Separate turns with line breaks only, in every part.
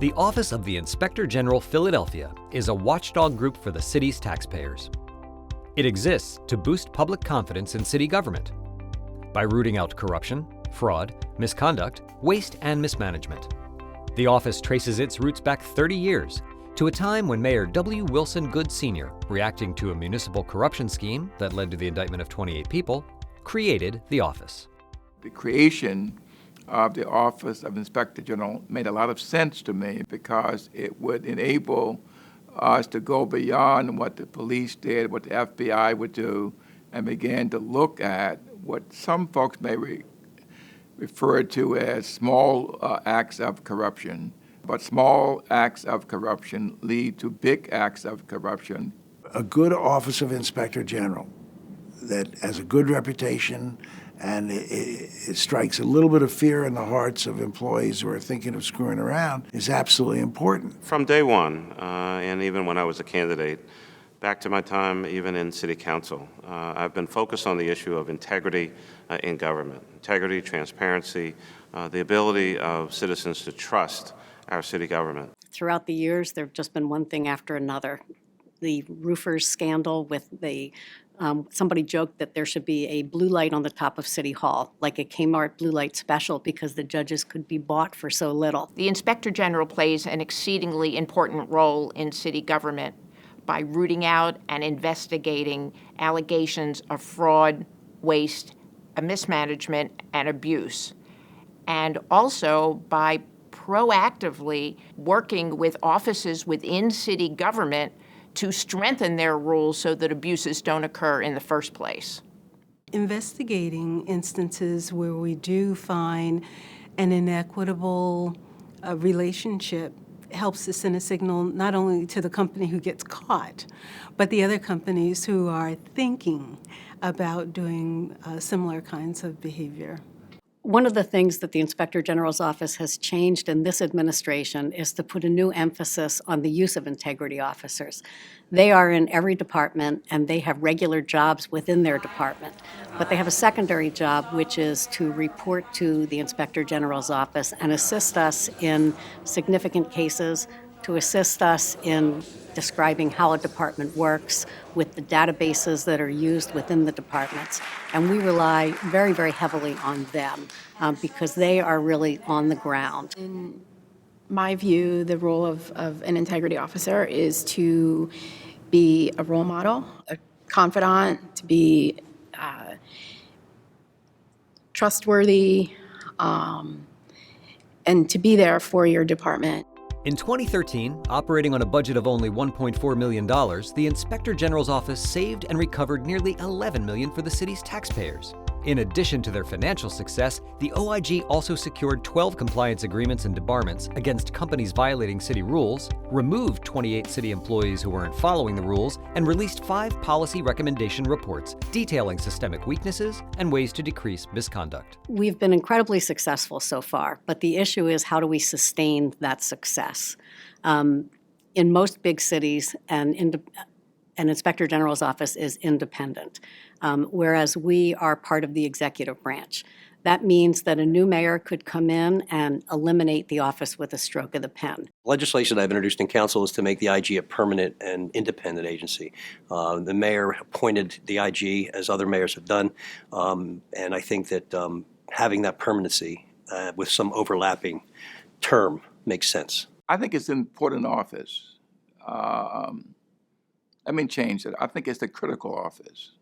The Office of the Inspector General Philadelphia is a watchdog group for the city's taxpayers. It exists to boost public confidence in city government by rooting out corruption, fraud, misconduct, waste, and mismanagement. The office traces its roots back 30 years to a time when Mayor W. Wilson Goode Sr., reacting to a municipal corruption scheme that led to the indictment of 28 people, created the office.
The creation of the Office of Inspector General made a lot of sense to me because it would enable us to go beyond what the police did, what the FBI would do, and begin to look at what some folks may refer to as small acts of corruption. But small acts of corruption lead to big acts of corruption.
A good Office of Inspector General that has a good reputation, and it strikes a little bit of fear in the hearts of employees who are thinking of screwing around, is absolutely important.
From day one, and even when I was a candidate, back to my time even in City Council, I've been focused on the issue of integrity in government. Integrity, transparency, the ability of citizens to trust our city government.
Throughout the years, there have just been one thing after another. The roofers scandal with the somebody joked that there should be a blue light on the top of City Hall, like a Kmart blue light special, because the judges could be bought for so little.
The Inspector General plays an exceedingly important role in city government by rooting out and investigating allegations of fraud, waste, mismanagement, and abuse, and also by proactively working with offices within city government to strengthen their rules so that abuses don't occur in the first place.
Investigating instances where we do find an inequitable relationship helps to send a signal not only to the company who gets caught, but the other companies who are thinking about doing similar kinds of behavior.
One of the things that the Inspector General's office has changed in this administration is to put a new emphasis on the use of integrity officers. They are in every department and they have regular jobs within their department, but they have a secondary job, which is to report to the Inspector General's office and assist us in significant cases, to assist us in describing how a department works with the databases that are used within the departments. And we rely very, very heavily on them because they are really on the ground.
In my view, the role of an integrity officer is to be a role model, a confidant, to be trustworthy, and to be there for your department.
In 2013, operating on a budget of only $1.4 million, the Inspector General's office saved and recovered nearly $11 million for the city's taxpayers. In addition to their financial success, the OIG also secured 12 compliance agreements and debarments against companies violating city rules, removed 28 city employees who weren't following the rules, and released 5 policy recommendation reports detailing systemic weaknesses and ways to decrease misconduct.
We've been incredibly successful so far, but the issue is how do we sustain that success? In most big cities, an Inspector General's office is independent, whereas we are part of the executive branch. That means that a new mayor could come in and eliminate the office with a stroke of the pen.
Legislation that I've introduced in council is to make the IG a permanent and independent agency. The mayor appointed the IG, as other mayors have done, and I think that having that permanency with some overlapping term makes sense.
I think it's an important office. Let me change it. I think it's the critical office,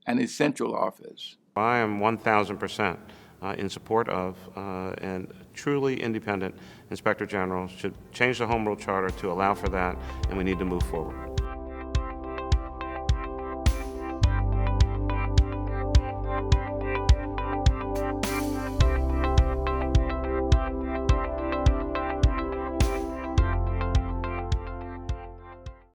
an essential office.
I am 1,000% in support of a truly independent Inspector General. Should change the Home Rule Charter to allow for that, and we need to move forward.